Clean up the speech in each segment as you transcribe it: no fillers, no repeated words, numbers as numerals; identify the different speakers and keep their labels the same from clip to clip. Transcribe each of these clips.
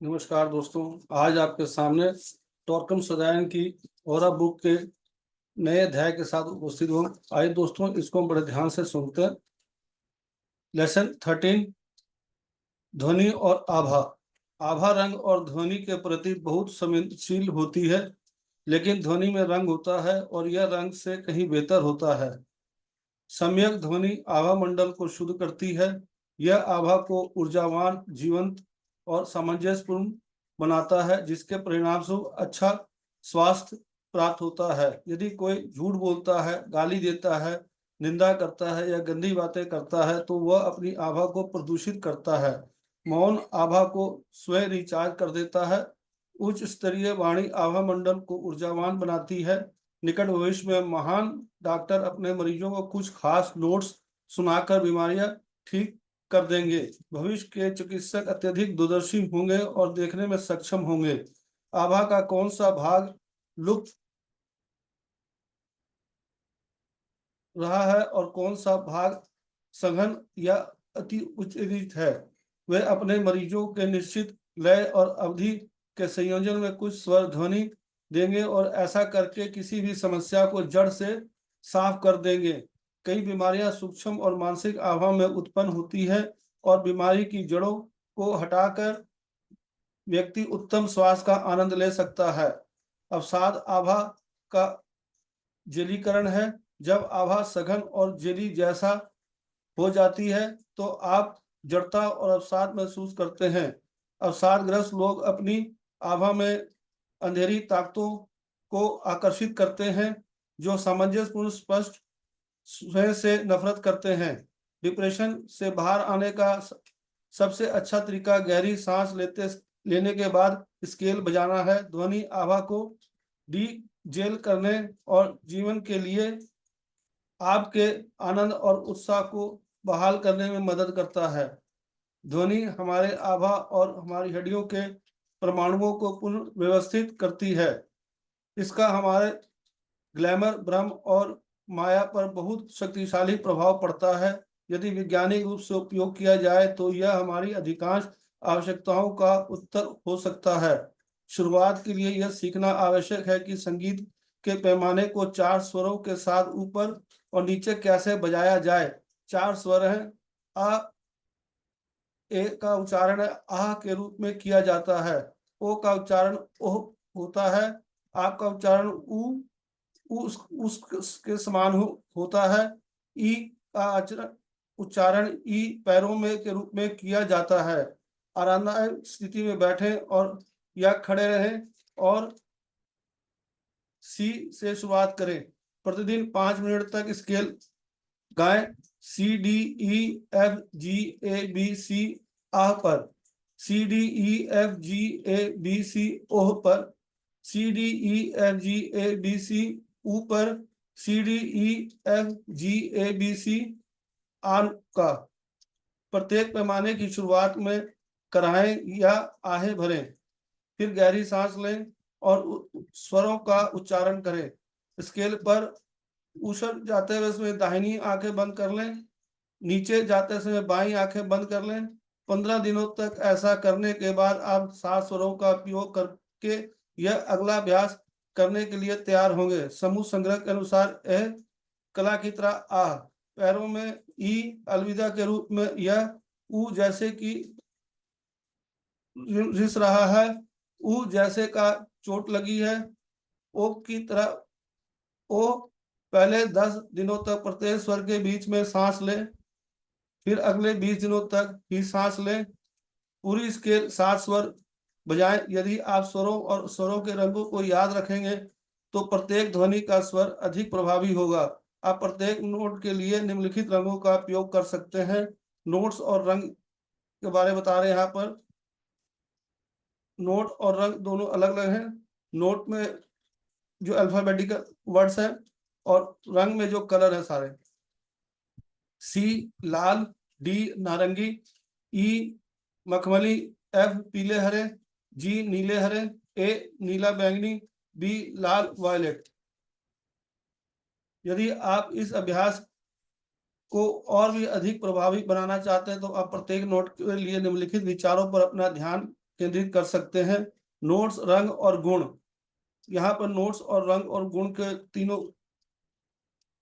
Speaker 1: नमस्कार दोस्तों, आज आपके सामने टॉर्कम सदायन की ओरा बुक के नए अध्याय के साथ उपस्थित हूँ। आइए दोस्तों, इसको हम बड़े ध्यान से सुनते हैं। लेसन 13, ध्वनि और आभा। आभा रंग और ध्वनि के प्रति बहुत संवेदनशील होती है, लेकिन ध्वनि में रंग होता है और यह रंग से कहीं बेहतर होता है। सम्यक ध्वनि आभा मंडल को शुद्ध करती है। यह आभा को ऊर्जावान, जीवंत और सामंजस्यपूर्ण बनाता है, जिसके परिणामस्वरूप अच्छा स्वास्थ्य प्राप्त होता है। यदि कोई झूठ बोलता है, गाली देता है, निंदा करता है या गंदी बातें करता है, तो वह अपनी आभा को प्रदूषित करता है। मौन आभा को स्वयं रिचार्ज कर देता है। उच्च स्तरीय वाणी आभा मंडल को ऊर्जावान बनाती है। निकट भविष्य में महान डॉक्टर अपने मरीजों को कुछ खास नोट्स सुनाकर बीमारियां ठीक कर देंगे। भविष्य के चिकित्सक अत्यधिक दूरदर्शी होंगे और देखने में सक्षम होंगे। आभा का कौन सा भाग लुप्त रहा है और कौन सा भाग सघन या अति उच्च है। वे अपने मरीजों के निश्चित लय और अवधि के संयोजन में कुछ स्वर ध्वनि देंगे और ऐसा करके किसी भी समस्या को जड़ से साफ कर देंगे। कई बीमारियां सूक्ष्म और मानसिक आभा में उत्पन्न होती है और बीमारी की जड़ों को हटाकर व्यक्ति उत्तम स्वास्थ्य का आनंद ले सकता है। अवसाद आभा का जेलीकरण है। जब आभा सघन और जेली जैसा हो जाती है तो आप जड़ता और अवसाद महसूस करते हैं। अवसादग्रस्त लोग अपनी आभा में अंधेरी ताकतों को आकर्षित करते हैं, जो सामंजस्यपूर्ण स्पष्ट स्वयं से नफरत करते हैं। डिप्रेशन से बाहर आने का सबसे अच्छा तरीका गहरी सांस लेने के बाद स्केल बजाना है। ध्वनि आभा को डी जेल करने और जीवन के लिए आपके आनंद और उत्साह को बहाल करने में मदद करता है। ध्वनि हमारे आभा और हमारी हड्डियों के परमाणुओं को पुनर्व्यवस्थित करती है। इसका हमारे ग्लैमर, भ्रम और माया पर बहुत शक्तिशाली प्रभाव पड़ता है। यदि वैज्ञानिक रूप से उपयोग किया जाए तो यह हमारी अधिकांश आवश्यकताओं का उत्तर हो सकता है। शुरुआत के लिए यह सीखना आवश्यक है कि संगीत के पैमाने को 4 स्वरों के साथ ऊपर और नीचे कैसे बजाया जाए। 4 स्वर हैं। आ, ए का उच्चारण आह के रूप में किया जाता है। ओ का उच्चारण ओह होता है। आप का उच्चारण उसके समान होता है। ई का उच्चारण ई पैरों में के रूप में किया जाता है। आरामदायक स्थिति में बैठें और या खड़े रहें और सी से शुरुआत करें। प्रतिदिन 5 मिनट तक स्केल गाएं। C D E F G A B C आह पर, C D E F G A B C ओह पर, C D E F G A B C ऊपर, C D E F G A B C आन का। प्रत्येक पैमाने की शुरुआत में कराएं या आहें भरें, फिर गहरी सांस लें और स्वरों का उच्चारण करें। स्केल पर ऊपर जाते हुए इसमें दाहिनी आंखें बंद कर लें, नीचे जाते समय बाईं आंखें बंद कर लें। 15 दिनों तक ऐसा करने के बाद आप 7 स्वरों का उपयोग करके यह अगला अभ्यास करने के लिए तैयार होंगे। समूह संग्रह के अनुसार यह कला की तरह आह, पैरों में ई, अलविदा के रूप में यह ऊ जैसे कि रिस रहा है, ऊ जैसे का चोट लगी है, ओ की तरह ओ। पहले 10 दिनों तक प्रत्येक स्वर के बीच में सांस लें, फिर अगले 20 दिनों तक ही सांस लें। पूरी स्केल 7 स्वर बजाएं। यदि आप स्वरों और स्वरों के रंगों को याद रखेंगे तो प्रत्येक ध्वनि का स्वर अधिक प्रभावी होगा। आप प्रत्येक नोट के लिए निम्नलिखित रंगों का उपयोग कर सकते हैं। नोट्स और रंग के बारे में बता रहे हैं यहाँ पर। नोट और रंग दोनों अलग अलग हैं। नोट में जो अल्फाबेटिकल वर्ड्स हैं और रंग में जो कलर है सारे। सी लाल, डी नारंगी, ई मखमली, एफ पीले हरे, जी नीले हरे, ए नीला बैंगनी, बी लाल वायलेट। यदि आप इस अभ्यास को और भी अधिक प्रभावी बनाना चाहते हैं तो आप प्रत्येक नोट के लिए निम्नलिखित विचारों पर अपना ध्यान केंद्रित कर सकते हैं। नोट्स, रंग और गुण। यहाँ पर नोट्स और रंग और गुण के तीनों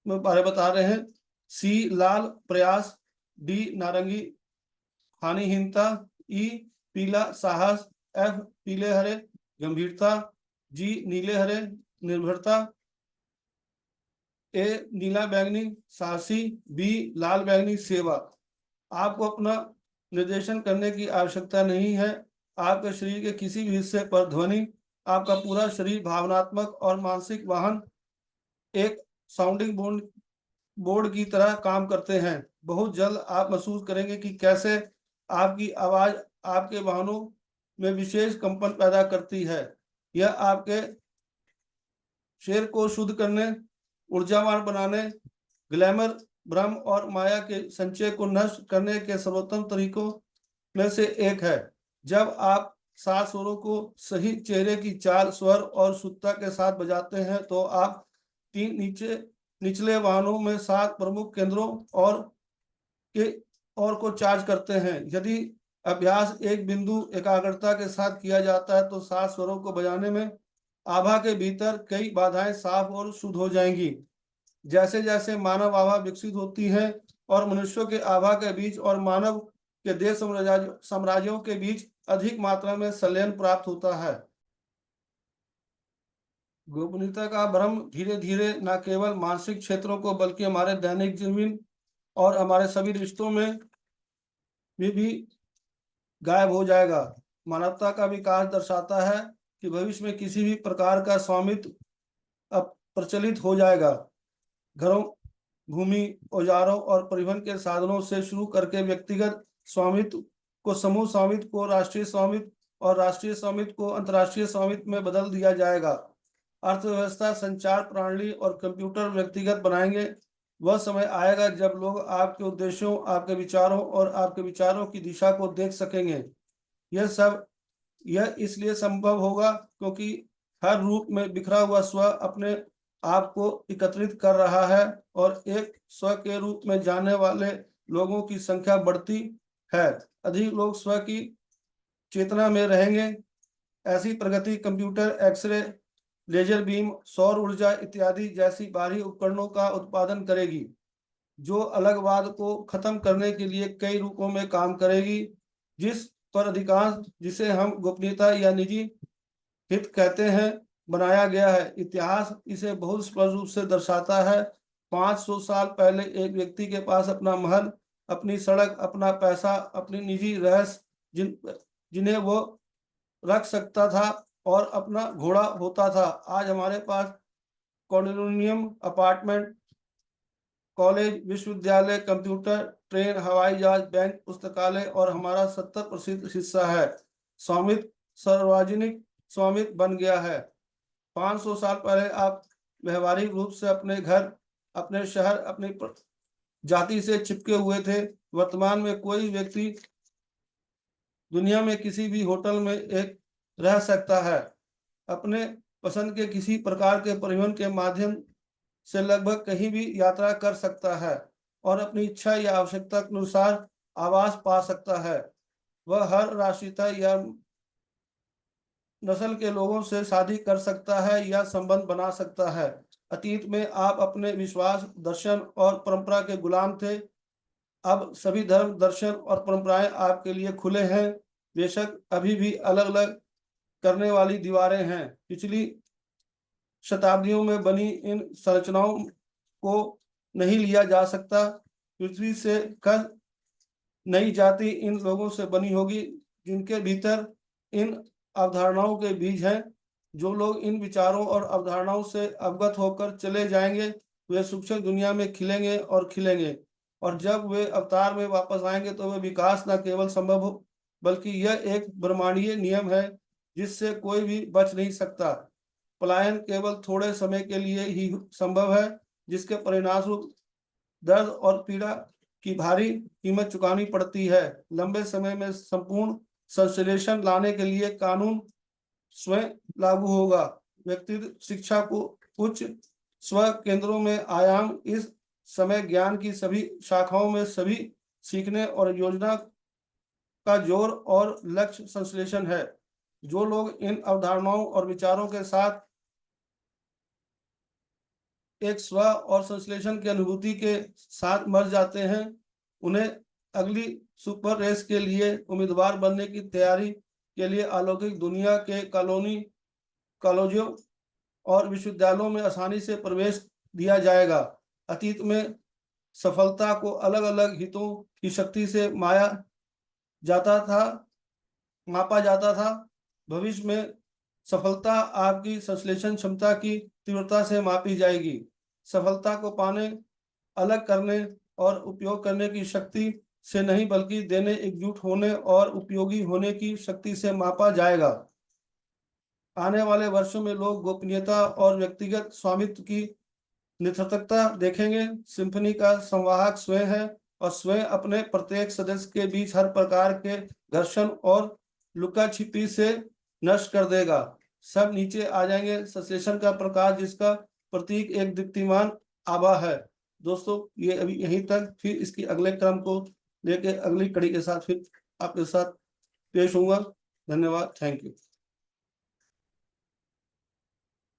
Speaker 1: में बारे बता रहे हैं। सी लाल प्रयास, डी नारंगी हानिहीनता, ई पीला साहस, एफ पीले हरे गंभीरता, जी नीले हरे निर्भरता, ए नीला बैंगनी साहसी, बी लाल बैंगनी सेवा। आपको अपना निर्देशन करने की आवश्यकता नहीं है। आपके शरीर के किसी भी हिस्से पर ध्वनि, आपका पूरा शरीर भावनात्मक और मानसिक वाहन एक साउंडिंग बोर्ड की तरह काम करते हैं। बहुत जल्द आप महसूस करेंगे कि कैसे आपकी आवाज आपके वाहनों में विशेष कंपन पैदा करती है। यह आपके शेर को शुद्ध करने, ऊर्जावान बनाने, ग्लैमर, भ्रम और माया के संचय को नष्ट करने के सर्वोत्तम तरीकों में से एक है। जब आप सात स्वरों को सही चेहरे की चाल, स्वर और शुद्धता के साथ बजाते हैं तो आप तीन निचले वाहनों में सात प्रमुख केंद्रों के और को चार्ज करते हैं। यदि अभ्यास एक बिंदु एकाग्रता के साथ किया जाता है तो सात स्वरों को बजाने में आभा के भीतर कई बाधाएं साफ और शुद्ध हो जाएंगी। जैसे जैसे मानव आभा विकसित होती है और मनुष्यों के आभा के बीच और मानव के देश साम्राज्यों के बीच अधिक मात्रा में संलयन प्राप्त होता है। गोपनीयता का भ्रम धीरे धीरे न केवल मानसिक क्षेत्रों को बल्कि हमारे दैनिक जीवन और हमारे सभी रिश्तों में भी गायब हो जाएगा। मानवता का विकास दर्शाता है कि भविष्य में किसी भी प्रकार का स्वामित्व अब प्रचलित हो जाएगा। घरों, भूमि, औजारों और परिवहन के साधनों से शुरू करके व्यक्तिगत स्वामित्व को समूह स्वामित्व को राष्ट्रीय स्वामित्व और राष्ट्रीय स्वामित्व को अंतर्राष्ट्रीय स्वामित्व में बदल दिया जाएगा। अर्थव्यवस्था, संचार प्रणाली और कंप्यूटर व्यक्तिगत बनाएंगे। वह समय आएगा जब लोग आपके उद्देश्यों, आपके विचारों और आपके विचारों की दिशा को देख सकेंगे। यह इसलिए संभव होगा क्योंकि हर रूप में बिखरा हुआ स्व अपने आप को एकत्रित कर रहा है और एक स्व के रूप में जानने वाले लोगों की संख्या बढ़ती है। अधिक लोग स्व की चेतना में रहेंगे। ऐसी प्रगति कंप्यूटर, एक्सरे, लेजर बीम, सौर ऊर्जा इत्यादि जैसी बाहरी उपकरणों का उत्पादन करेगी, जो अलगवाद को खत्म करने के लिए कई रूपों में काम करेगी, जिसे हम गोपनीयता या निजी हित कहते हैं, बनाया गया है। इतिहास इसे बहुत स्पष्ट रूप से दर्शाता है। 500 साल पहले एक व्यक्ति के पास अपना महल, अपनी सड़क, अपना पैसा, अपनी निजी रहस्य जिन्हें वो रख सकता था और अपना घोड़ा होता था। आज हमारे पास कॉन्डोमिनियम, अपार्टमेंट, कॉलेज, विश्वविद्यालय, कंप्यूटर, ट्रेन, हवाई जहाज, बैंक, पुस्तकालय और हमारा 70% हिस्सा है। स्वामित्व सार्वजनिक स्वामित्व बन गया है। 500 साल पहले आप व्यवहारिक रूप से अपने घर, अपने शहर, अपनी जाति से चिपके हुए थे। वर्तमान में कोई व्यक्ति दुनिया में किसी भी होटल में एक रह सकता है, अपने पसंद के किसी प्रकार के परिवहन के माध्यम से लगभग कहीं भी यात्रा कर सकता है और अपनी इच्छा या आवश्यकता के अनुसार आवास पा सकता है। वह हर राष्ट्रीयता या नस्ल के लोगों से शादी कर सकता है या संबंध बना सकता है। अतीत में आप अपने विश्वास, दर्शन और परंपरा के गुलाम थे। अब सभी धर्म, दर्शन और परंपराएं आपके लिए खुले हैं। बेशक अभी भी अलग अलग करने वाली दीवारें हैं। पिछली शताब्दियों में बनी इन संरचनाओं को नहीं लिया जा सकता। पृथ्वी से कल नई जाति इन लोगों से बनी होगी जिनके भीतर इन अवधारणाओं के बीज हैं। जो लोग इन विचारों और अवधारणाओं से अवगत होकर चले जाएंगे वे सूक्ष्म दुनिया में खिलेंगे और खिलेंगे, और जब वे अवतार में वापस आएंगे तो वे विकास न केवल संभव हो बल्कि यह एक ब्रह्मांडीय नियम है जिससे कोई भी बच नहीं सकता। पलायन केवल थोड़े समय के लिए ही संभव है, जिसके परिणामस्वरूप दर्द और पीड़ा की भारी कीमत चुकानी पड़ती है। लंबे समय में संपूर्ण संश्लेषण लाने के लिए कानून स्वयं लागू होगा। व्यक्तिगत शिक्षा को उच्च स्व केंद्रों में आयाम इस समय ज्ञान की सभी शाखाओं में सभी सीखने और योजना का जोर और लक्ष्य संश्लेषण है। जो लोग इन अवधारणाओं और विचारों के साथ एक स्व और संश्लेषण की अनुभूति के साथ मर जाते हैं, उन्हें अगली सुपर रेस के लिए उम्मीदवार बनने की तैयारी के लिए अलौकिक दुनिया के कॉलेजों और विश्वविद्यालयों में आसानी से प्रवेश दिया जाएगा। अतीत में सफलता को अलग-अलग हितों की शक्ति से मापा जाता था। भविष्य में सफलता आपकी संश्लेषण क्षमता की तीव्रता से मापी जाएगी। सफलता को पाने, अलग करने और उपयोग करने की शक्ति से नहीं, बल्कि देने, एकजुट होने और उपयोगी होने की शक्ति से मापा जाएगा। आने वाले वर्षों में लोग गोपनीयता और व्यक्तिगत स्वामित्व की निरर्थकता देखेंगे। सिम्फनी का संवाहक स्वयं है और स्वयं अपने प्रत्येक सदस्य के बीच हर प्रकार के घर्षण और लुका-छिपी से नष्ट कर देगा। सब नीचे आ जाएंगे। संश्लेषण का प्रकाश जिसका प्रतीक एक दीप्तिमान आभा है। दोस्तों, ये अभी यहीं तक, फिर इसकी अगले क्रम को लेके अगली कड़ी के साथ फिर आपके साथ पेश होऊंगा। धन्यवाद। Thank you.